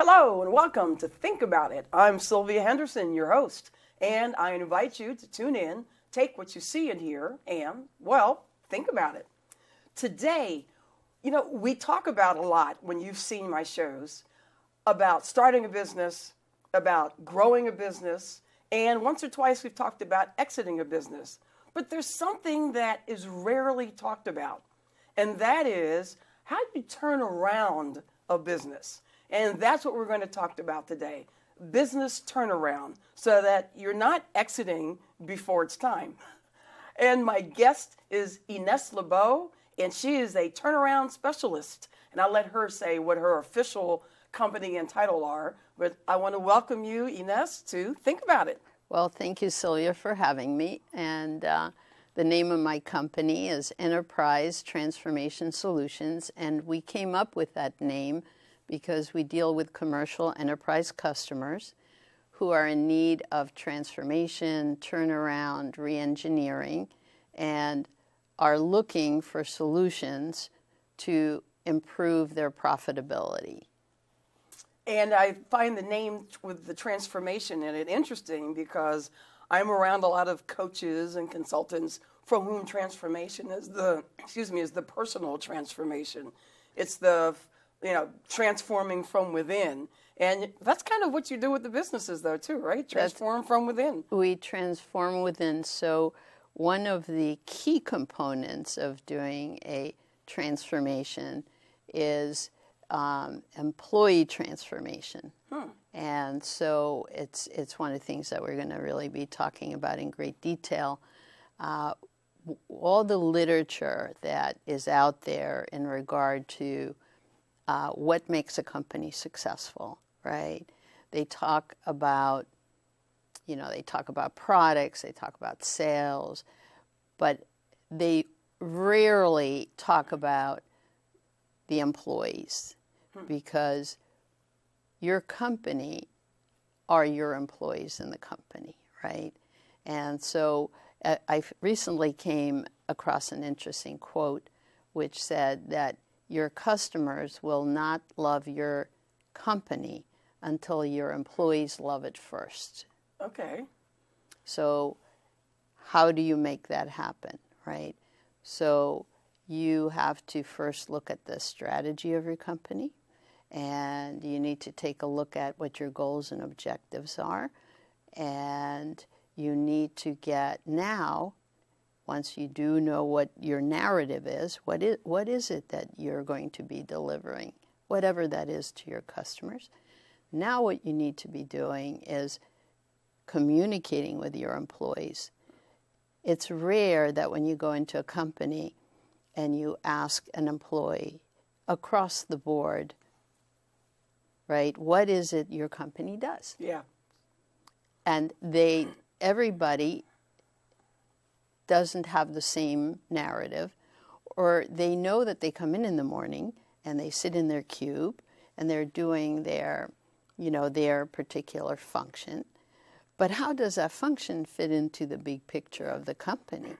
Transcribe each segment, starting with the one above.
Hello and welcome to Think About It. I'm Sylvia Henderson, your host, and I invite you to tune in, take what you see and hear, and, well, think about it. Today, we talk about a lot when you've seen my shows about starting a business, about growing a business, and once or twice we've talked about exiting a business. But there's something that is rarely talked about, and that is how do you turn around a business? And that's what we're going to talk about today, business turnaround, so that you're not exiting before it's time. And my guest is Ines LeBeau, and she is a turnaround specialist. And I'll let her say what her official company and title are. But I want to welcome you, Ines, to Think About It. Well, thank you, Sylvia, for having me. And the name of my company is Enterprise Transformation Solutions. And we came up with that name because we deal with commercial enterprise customers who are in need of transformation, turnaround, re-engineering, and are looking for solutions to improve their profitability. And I find the name with the transformation in it interesting because I'm around a lot of coaches and consultants for whom transformation is the personal transformation. It's the transforming from within. And that's kind of what you do with the businesses, though, too, right? Transform from within. We transform within. So one of the key components of doing a transformation is employee transformation. And so it's one of the things that we're going to really be talking about in great detail. All the literature that is out there in regard to what makes a company successful, right? They talk about, products, they talk about sales, but they rarely talk about the employees because your company are your employees in the company, right? And so I recently came across an interesting quote which said that your customers will not love your company until your employees love it first. Okay. So how do you make that happen, right? So you have to first look at the strategy of your company, and you need to take a look at what your goals and objectives are, and you need to get now, once you do know what your narrative is, what is it that you're going to be delivering, whatever that is to your customers. Now what you need to be doing is communicating with your employees. It's rare that when you go into a company and you ask an employee across the board, right, what is it your company does? Yeah. And everybody doesn't have the same narrative, or they know that they come in the morning and they sit in their cube and they're doing their particular function. But how does that function fit into the big picture of the company?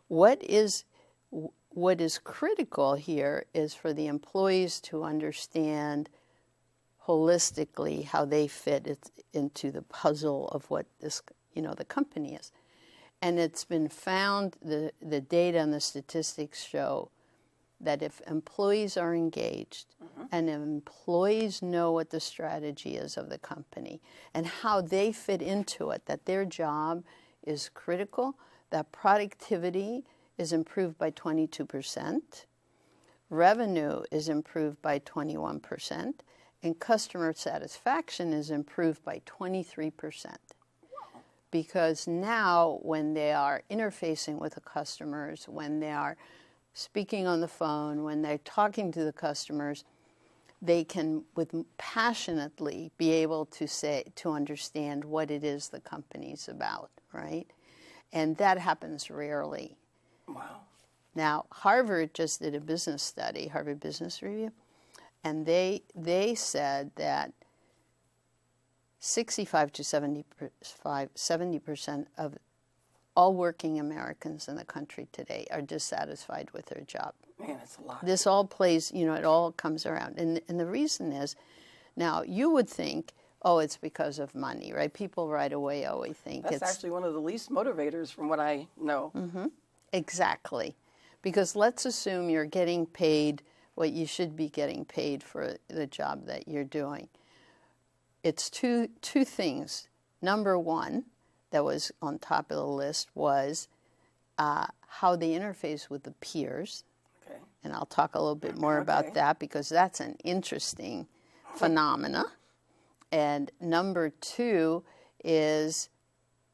What is critical here is for the employees to understand holistically how they fit into the puzzle of what this, the company is. And it's been found, the data and the statistics show that if employees are engaged and employees know what the strategy is of the company and how they fit into it, that their job is critical, that productivity is improved by 22%, revenue is improved by 21%, and customer satisfaction is improved by 23%. Because now when they are interfacing with the customers, when they are speaking on the phone, when they're talking to the customers, they can passionately be able to understand what it is the company's about, right? And that happens rarely. Wow. Now, Harvard just did a business study, Harvard Business Review, and they said that 65 to 70% of all working Americans in the country today are dissatisfied with their job. Man, it's a lot. This all plays, it all comes around. And the reason is Now, you would think, oh, it's because of money, right? People right away always think That's it's actually one of the least motivators from what I know. exactly. Because let's assume you're getting paid what you should be getting paid for the job that you're doing. It's two things. Number one, that was on top of the list was how they interface with the peers. Okay. And I'll talk a little bit more about that because that's an interesting phenomena. And number two is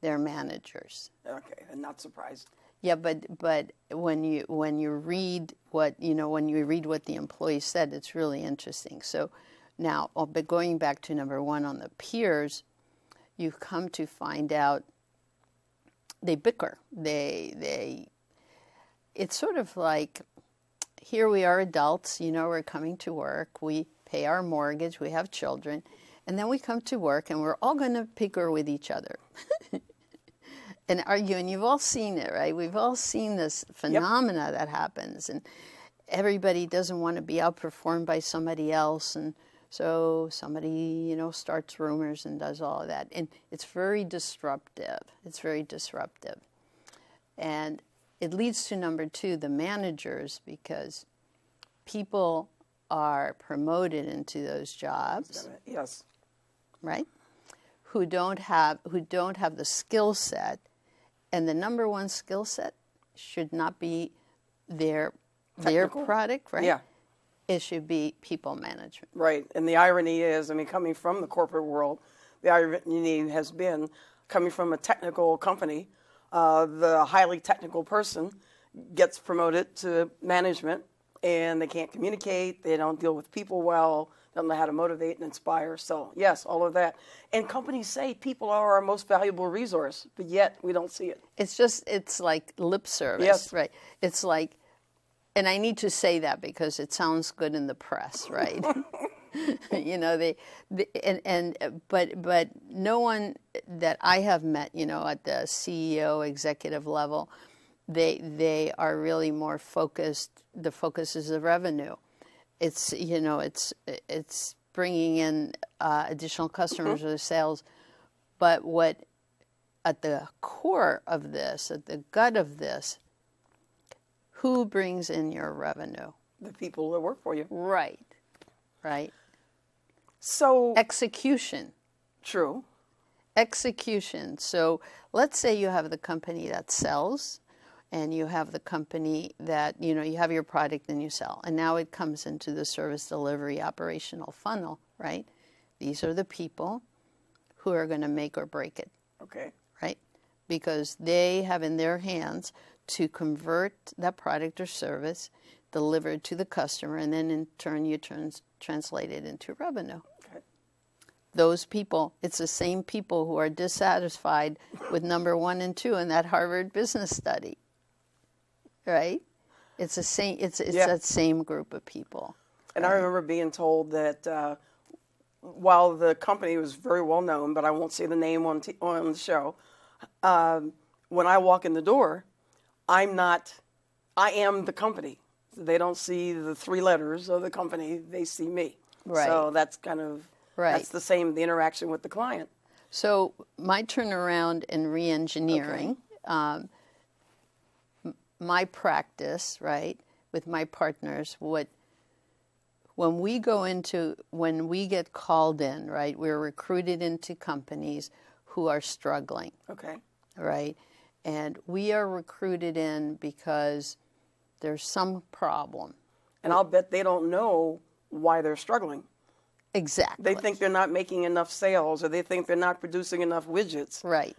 their managers. Okay, I'm not surprised. Yeah, but when you read what the employee said, it's really interesting. So now, but going back to number one on the peers, you come to find out they bicker. It's sort of like, here we are adults, we're coming to work, we pay our mortgage, we have children, and then we come to work and we're all going to bicker with each other and argue. And you've all seen it, right? We've all seen this phenomena that happens, and everybody doesn't want to be outperformed by somebody else, and so somebody, starts rumors and does all of that. And it's very disruptive. And it leads to number two, the managers, because people are promoted into those jobs. Yes. Right? Who don't have the skill set, and the number one skill set should not be their product, right? Yeah. It should be people management. Right. And the irony is, coming from the corporate world, the irony has been coming from a technical company, the highly technical person gets promoted to management, and they can't communicate, they don't deal with people well, don't know how to motivate and inspire. So, yes, all of that. And companies say people are our most valuable resource, but yet we don't see it. It's like lip service, yes. Right? It's like, and I need to say that because it sounds good in the press, right? But no one that I have met, at the CEO executive level, they are really more focused. The focus is the revenue. It's it's bringing in additional customers or sales, but what at the core of this, at the gut of this, who brings in your revenue? The people that work for you. Right. So execution. True. Execution. So let's say you have the company that sells, and you have the company that, you have your product and you sell. And now it comes into the service delivery operational funnel, right? These are the people who are going to make or break it. Okay. Right? Because they have in their hands to convert that product or service, deliver it to the customer, and then in turn you translate it into revenue. Okay. Those people, it's the same people who are dissatisfied with number 1 and 2 in that Harvard Business Study. Right? It's the same. It's that same group of people. And right? I remember being told that while the company was very well known, but I won't say the name on the show, when I walk in the door, I am the company. They don't see the 3 letters of the company; they see me. Right. So that's kind of that's the same. The interaction with the client. So my turnaround in re-engineering. Okay. My practice, right, with my partners, when we get called in, right, we're recruited into companies who are struggling. Okay. Right? And we are recruited in because there's some problem. And I'll bet they don't know why they're struggling. Exactly. They think they're not making enough sales, or they think they're not producing enough widgets. Right.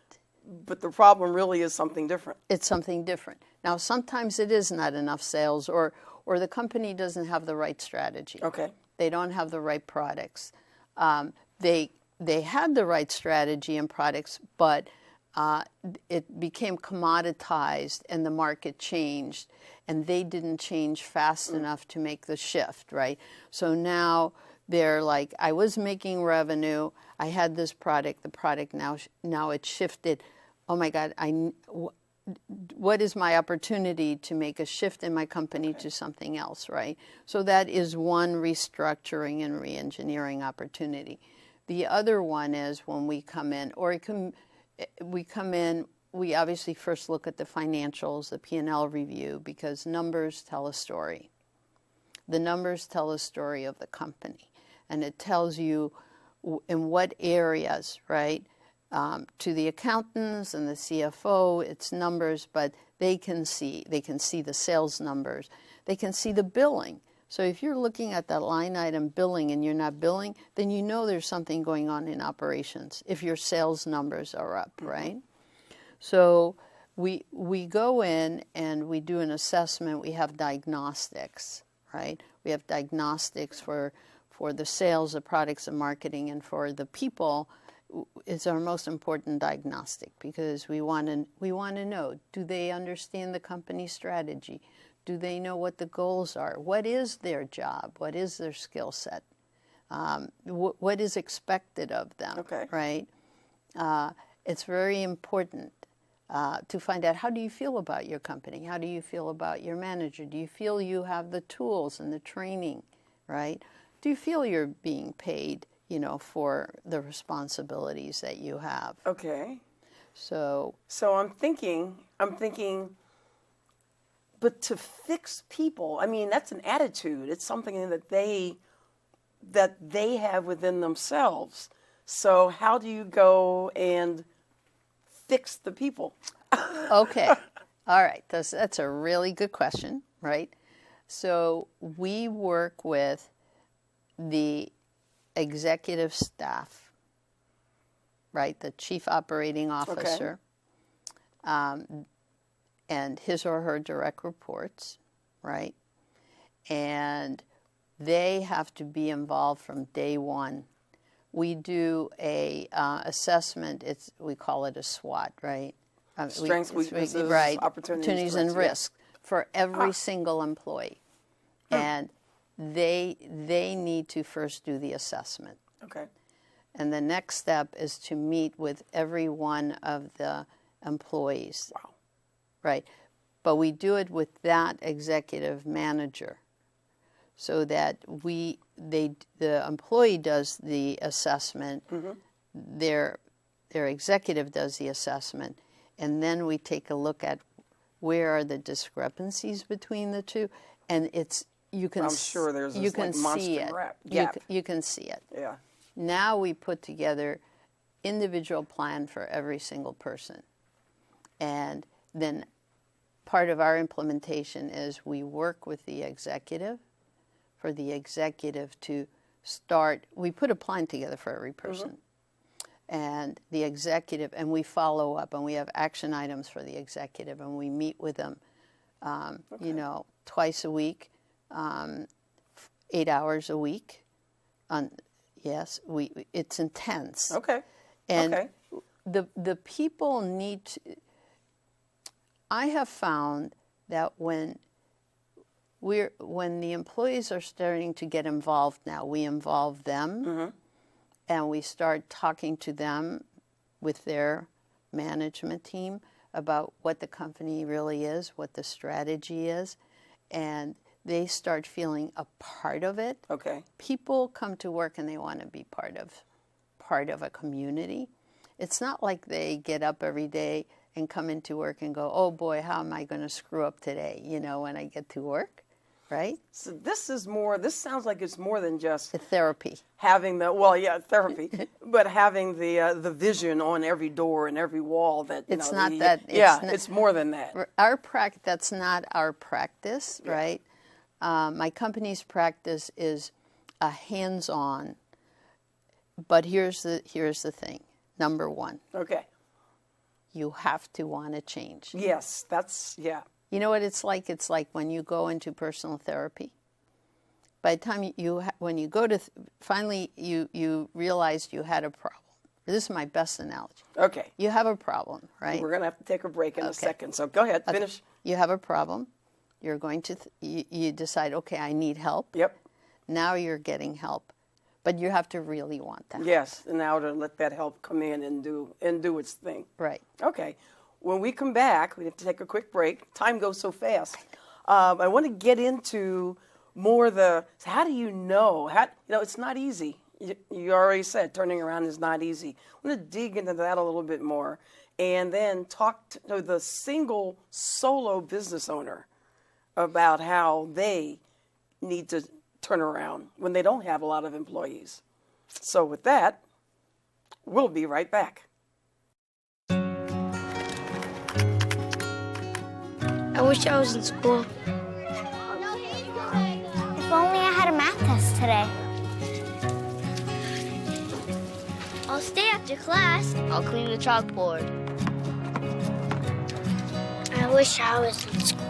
But the problem really is something different. It's something different. Now, sometimes it is not enough sales, or the company doesn't have the right strategy. Okay. They don't have the right products. They had the right strategy and products, but it became commoditized and the market changed, and they didn't change fast enough to make the shift, right? So now they're like, I was making revenue, I had this product, the product now it shifted. Oh my God, what is my opportunity to make a shift in my company to something else, right? So that is one restructuring and reengineering opportunity. The other one is when we come in, we obviously first look at the financials, the P&L review, because numbers tell a story. The numbers tell a story of the company, and it tells you in what areas, right? To the accountants and the CFO, it's numbers, but they can see the sales numbers. They can see the billing. So if you're looking at that line item billing and you're not billing, then you know there's something going on in operations if your sales numbers are up, right? So we go in and we do an assessment. We have diagnostics, right? We have diagnostics for the sales, the products, and marketing, and for the people. It's our most important diagnostic because we want to know, do they understand the company strategy? Do they know what the goals are? What is their job? What is their skill set? What is expected of them, right? It's very important to find out, how do you feel about your company? How do you feel about your manager? Do you feel you have the tools and the training, right? Do you feel you're being paid, for the responsibilities that you have? Okay. So I'm thinking, but to fix people, I mean, that's an attitude. It's something that they have within themselves. So how do you go and fix the people? Okay. All right. That's a really good question, right? So we work with the executive staff, right? The chief operating officer, and his or her direct reports, right? And they have to be involved from day one. We do a assessment. We call it a SWOT, right? Strengths, weaknesses, right, opportunities and risks for every single employee. And they need to first do the assessment. Okay. And the next step is to meet with every one of the employees. Wow. Right. But we do it with that executive manager so that the employee does the assessment, their executive does the assessment, and then we take a look at where are the discrepancies between the two, and I'm sure there's this you can monster see it. gap. You can see it. Yeah. Now we put together individual plan for every single person, and then part of our implementation is we work with the executive for the executive to start. We put a plan together for every person. And the executive, and we follow up, and we have action items for the executive, and we meet with them, twice a week, 8 hours a week. It's intense. Okay. And the people need to. I have found that when the employees are starting to get involved now, we involve them, and we start talking to them with their management team about what the company really is, what the strategy is, and they start feeling a part of it. Okay. People come to work and they want to be part of a community. It's not like they get up every day and come into work and go, oh boy, how am I going to screw up today, when I get to work, right? So this sounds like it's more than just therapy. Having therapy, but having the vision on every door and every wall that, it's more than that. That's not our practice, right? My company's practice is a hands-on, but here's the thing. Number one. Okay. You have to want to change. Yes, You know what it's like? It's like when you go into personal therapy. By the time when you go to, finally you realized you had a problem. This is my best analogy. Okay. You have a problem, right? We're going to have to take a break in a second, so go ahead, finish. You have a problem. You're going to, you decide, okay, I need help. Yep. Now you're getting help. But you have to really want that. Yes, and now to let that help come in and do its thing. Right. Okay. when we come back, we have to take a quick break. Time goes so fast. I want to get into more how do you know? It's not easy. You already said turning around is not easy. I want to dig into that a little bit more and then talk to the single solo business owner about how they need to turn around when they don't have a lot of employees. So with that, we'll be right back. I wish I was in school. If only I had a math test today. I'll stay after class. I'll clean the chalkboard. I wish I was in school.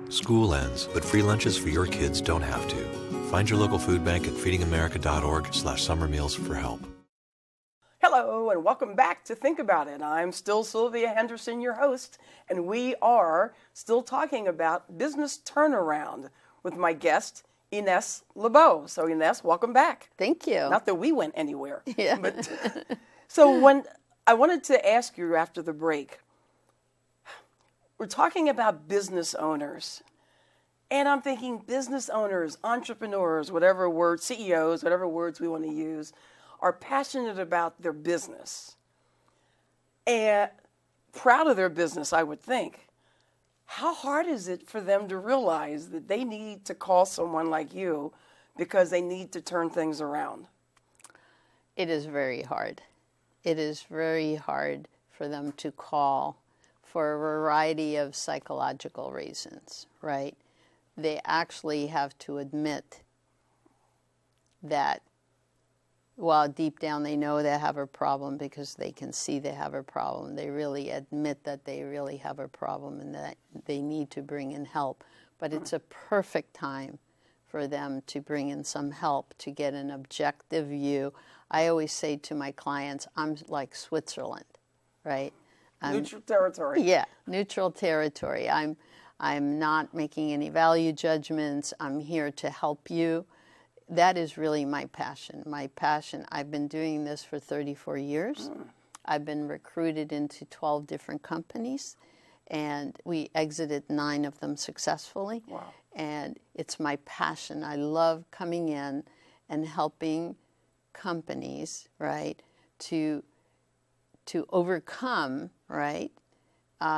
School ends, but free lunches for your kids don't have to. Find your local food bank at feedingamerica.org/summer meals for help. Hello, and welcome back to Think About It. I'm still Sylvia Henderson, your host, and we are still talking about business turnaround with my guest, Ines LeBeau. So, Ines, welcome back. Thank you. Not that we went anywhere. Yeah. But, so when I wanted to ask you after the break, we're talking about business owners. And I'm thinking business owners, entrepreneurs, whatever word, CEOs, whatever words we want to use, are passionate about their business and proud of their business, I would think. How hard is it for them to realize that they need to call someone like you because they need to turn things around? It is very hard. It is very hard for them to call for a variety of psychological reasons, right? They actually have to admit that while deep down they know they have a problem because they can see they have a problem, they really admit that they really have a problem and that they need to bring in help. But it's a perfect time for them to bring in some help to get an objective view. I always say to my clients, I'm like Switzerland, right? Neutral territory. Yeah, neutral territory. I'm not making any value judgments. I'm here to help you. That is really my passion. My passion, I've been doing this for 34 years. I've been recruited into 12 different companies, and we exited 9 of them successfully. Wow. And it's my passion. I love coming in and helping companies, right, to overcome, right,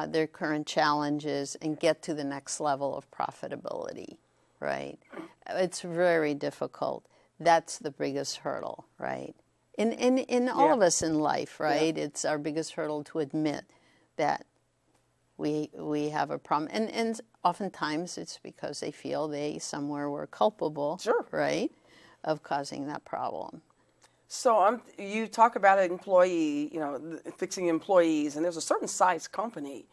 their current challenges and get to the next level of profitability, right? It's very difficult. That's the biggest hurdle, right? In all of us in life, right? Yeah. It's our biggest hurdle to admit that we have a problem. And oftentimes it's because they feel they somewhere were culpable, sure, right, of causing that problem. So you talk about an employee, fixing employees, and there's a certain size company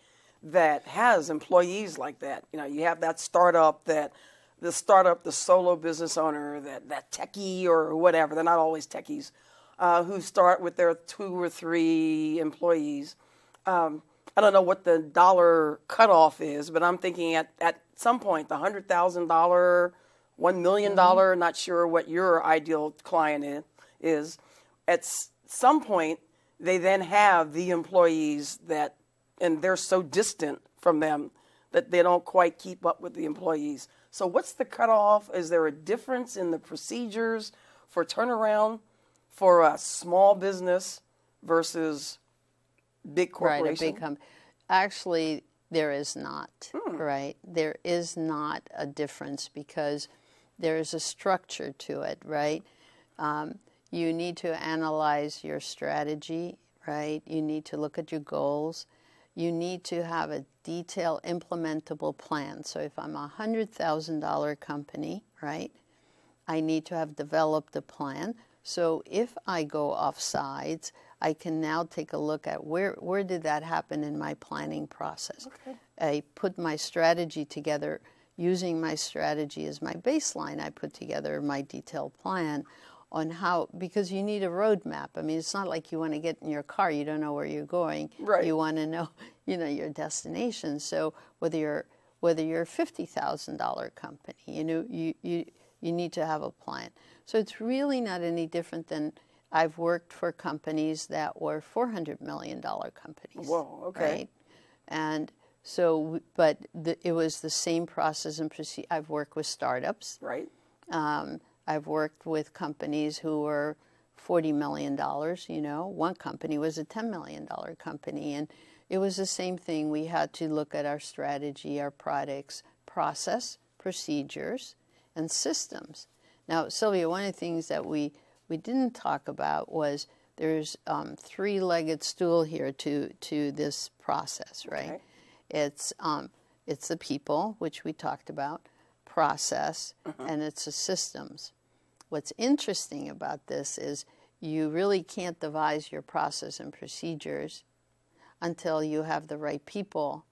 that has employees like that. You have that startup, the solo business owner, that techie or whatever. They're not always techies, who start with their 2 or 3 employees. I don't know what the dollar cutoff is, but I'm thinking at some point, the $100,000, $1 million, not sure what your ideal client is. At some point, they then have the employees and they're so distant from them that they don't quite keep up with the employees. So what's the cutoff? Is there a difference in the procedures for turnaround for a small business versus big corporation? Right, a big company. Actually, there is not, right? There is not a difference because there is a structure to it, right? You need to analyze your strategy, right? You need to look at your goals. You need to have a detailed, implementable plan. So if I'm a $100,000 company, right, I need to have developed a plan. So if I go off sides, I can now take a look at where did that happen in my planning process. Okay. I put my strategy together. Using my strategy as my baseline, I put together my detailed plan on how, because you need a roadmap. I mean, it's not like you want to get in your car, you don't know where you're going. Right. You want to know, your destination. So whether you're a $50,000 company, you need to have a plan. So it's really not any different than I've worked for companies that were $400 million companies. Whoa, okay. Right? And so, but it was the same process and procedure. I've worked with startups. Right. I've worked with companies who were $40 million, One company was a $10 million company, and it was the same thing. We had to look at our strategy, our products, process, procedures, and systems. Now, Sylvia, one of the things that we didn't talk about was there's three-legged stool here to this process, right? Okay. It's the people, which we talked about, process, and it's the systems. What's interesting about this is you really can't devise your process and procedures until you have the right people,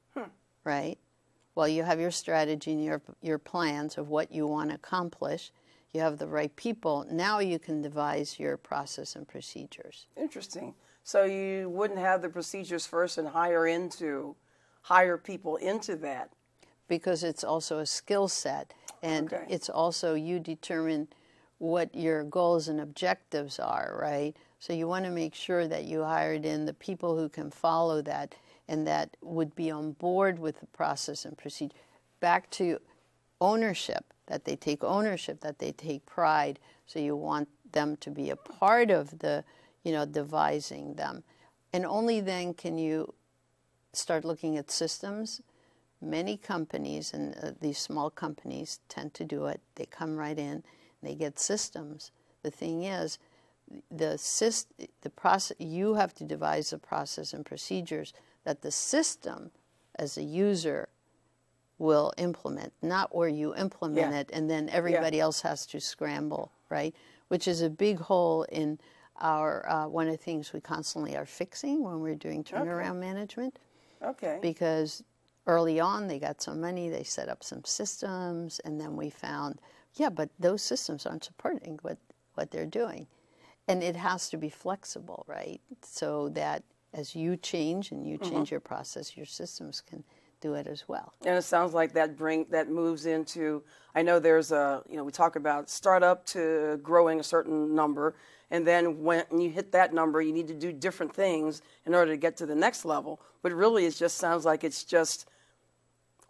right? Well, you have your strategy and your plans of what you want to accomplish. You have the right people. Now you can devise your process and procedures. Interesting. So you wouldn't have the procedures first and hire people into that. Because it's also a skill set, and it's also you determine what your goals and objectives are, right? So you want to make sure that you hired in the people who can follow that and that would be on board with the process and procedure. Back to ownership, that they take ownership, that they take pride. So you want them to be a part of the, devising them. And only then can you start looking at systems. Many companies, and these small companies tend to do it, they come right in, they get systems. The thing is, the process, you have to devise the process and procedures that the system, as a user, will implement, not where you implement it and then everybody else has to scramble, right? Which is a big hole in our, one of the things we constantly are fixing when we're doing turnaround management. Okay. Because early on, they got some money, they set up some systems, and then we found, but those systems aren't supporting what they're doing. And it has to be flexible, right? So that as you change and you change your process, your systems can do it as well. And it sounds like that moves into, I know there's we talk about startup to growing a certain number, and then when you hit that number, you need to do different things in order to get to the next level. But really, it just sounds like it's just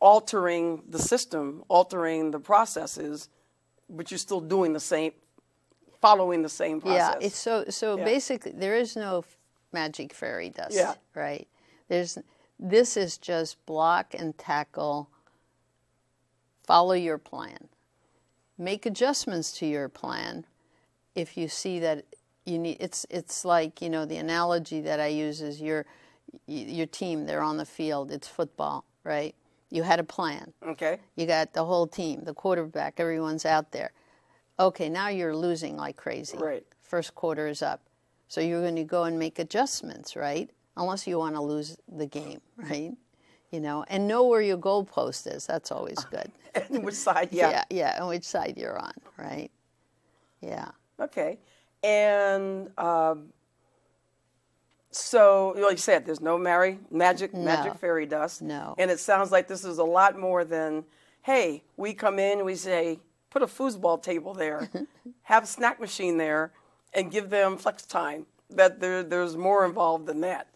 altering the system, altering the processes, but you're still doing the same, following the same process. Yeah, it's so basically, there is no magic fairy dust, right? This is just block and tackle, follow your plan. Make adjustments to your plan if you see that you need, it's like, the analogy that I use is your team, they're on the field, it's football, right? You had a plan. Okay. You got the whole team, the quarterback, everyone's out there. Okay, now you're losing like crazy. Right. First quarter is up. So you're going to go and make adjustments, right? Unless you want to lose the game, right? And know where your goalpost is. That's always good. And which side, Yeah, and which side you're on, right? Yeah. Okay. And so, like you said, there's no magic fairy dust. No. And it sounds like this is a lot more than, hey, we come in, we say, put a foosball table there, have a snack machine there, and give them flex time. That there's more involved than that.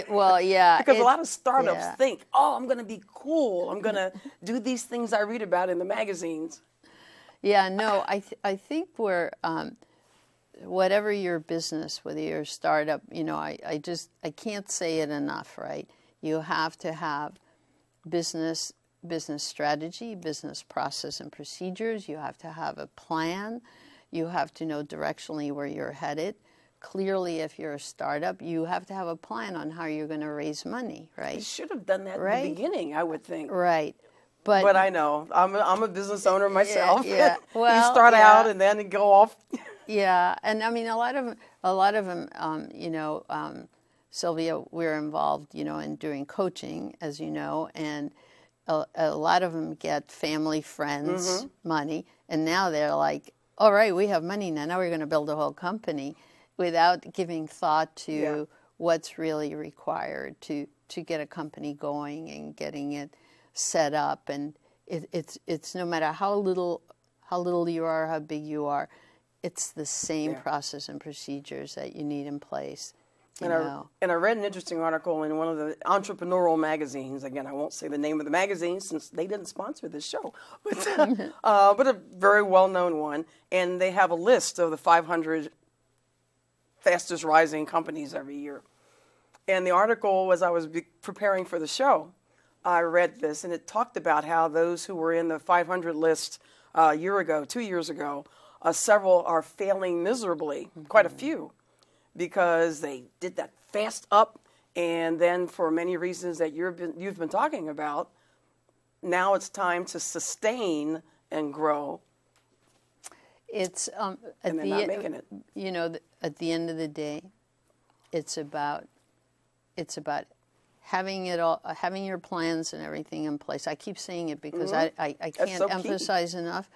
Well, yeah. Because a lot of startups think, I'm going to be cool. I'm going to do these things I read about in the magazines. Yeah, no, I think we're, whatever your business, whether you're a startup, I can't say it enough, right? You have to have business strategy, business process and procedures. You have to have a plan. You have to know directionally where you're headed. Clearly, if you're a startup, you have to have a plan on how you're going to raise money, right? You should have done that at the beginning, I would think. Right. But I know. I'm a business owner myself. Yeah. Well, you start out and then go off. Yeah. And I mean, a lot of them, Sylvia, we're involved, in doing coaching, as you know, and a lot of them get family, friends, money. And now they're like, all right, we have money now. Now we're going to build a whole company, without giving thought to what's really required to get a company going and getting it set up. And it's no matter how little you are, how big you are, it's the same Yeah. process and procedures that you need in place. You And know. I read an interesting article in one of the entrepreneurial magazines. Again, I won't say the name of the magazine since they didn't sponsor this show, but a very well-known one. And they have a list of the 500 fastest rising companies every year. And the article, as I was preparing for the show, I read this, and it talked about how those who were in the 500 list a year ago, 2 years ago, several are failing miserably, quite a few, because they did that fast up, and then for many reasons that you've been talking about, now it's time to sustain and grow, It's and they're not making it. You know, at the end of the day, it's about having it all, having your plans and everything in place. I keep saying it because I can't so key. emphasize enough.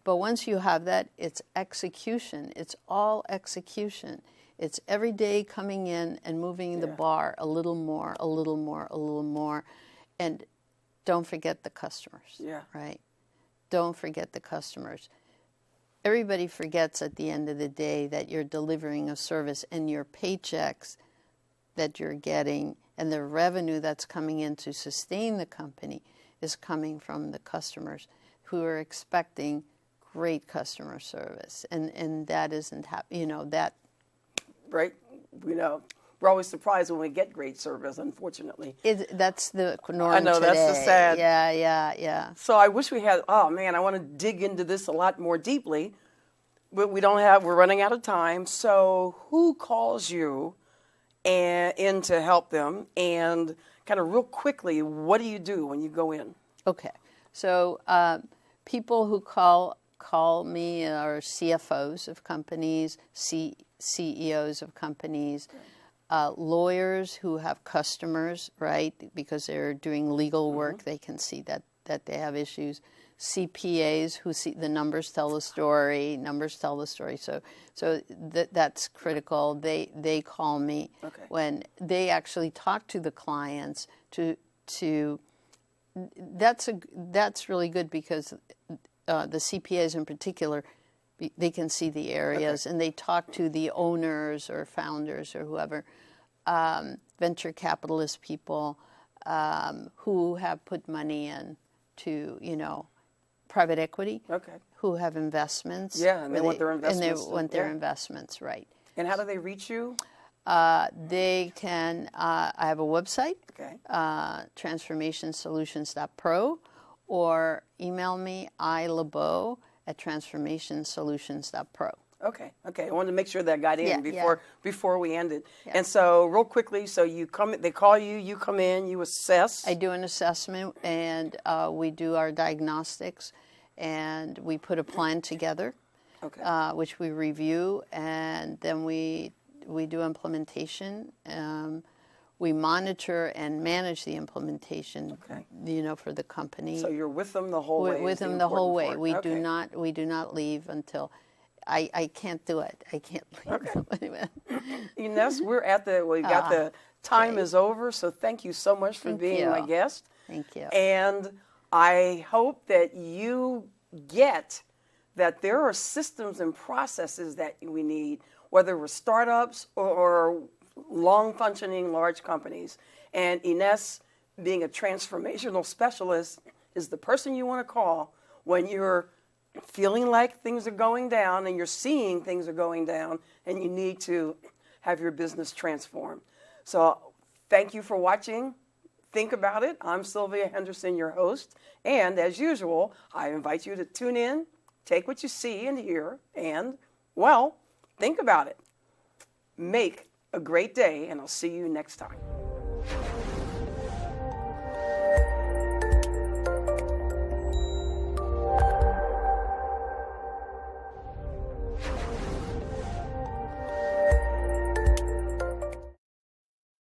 But once you have that, it's execution. It's all execution. It's every day coming in and moving the bar a little more, a little more, a little more. And don't forget the customers. Yeah. Right? Don't forget the customers. Everybody forgets at the end of the day that you're delivering a service, and your paychecks that you're getting and the revenue that's coming in to sustain the company is coming from the customers who are expecting great customer service. And that isn't that. Right? We're always surprised when we get great service, unfortunately. That's the norm I know, today. that's the sad. Yeah. So I wish we had, oh man, I want to dig into this a lot more deeply, but we're running out of time. So who calls you in to help them? And kind of real quickly, what do you do when you go in? Okay. So people who call me are CFOs of companies, CEOs of companies, lawyers who have customers, right, because they're doing legal work, they can see that they have issues. CPAs who see the numbers tell the story. So that's critical. They call me when they actually talk to the clients to that's really good, because the CPAs in particular, they can see the areas and they talk to the owners or founders or whoever, venture capitalist people who have put money in to, private equity, who have investments. Yeah, and they want their investments. And they want their investments, right. And how do they reach you? They can, I have a website, transformationsolutions.pro, or email me, ilebeau@transformationsolutions.pro. Okay. I wanted to make sure that got in before we ended. Yeah. And so, real quickly, so they call you, you come in, you assess. I do an assessment, and we do our diagnostics, and we put a plan together, which we review, and then we do implementation. We monitor and manage the implementation, for the company. So you're with them the whole way. With them the whole way. We do not leave until. I can't do it. I can't leave. Ines, the time is over, so thank you so much for being my guest. Thank you. And I hope that you get that there are systems and processes that we need, whether we're startups or long-functioning large companies. And Ines, being a transformational specialist, is the person you want to call when you're feeling like things are going down and you're seeing things are going down and you need to have your business transformed. So thank you for watching. Think about it. I'm Sylvia Henderson, your host. And as usual, I invite you to tune in, take what you see and hear, and, think about it. Make a great day, and I'll see you next time.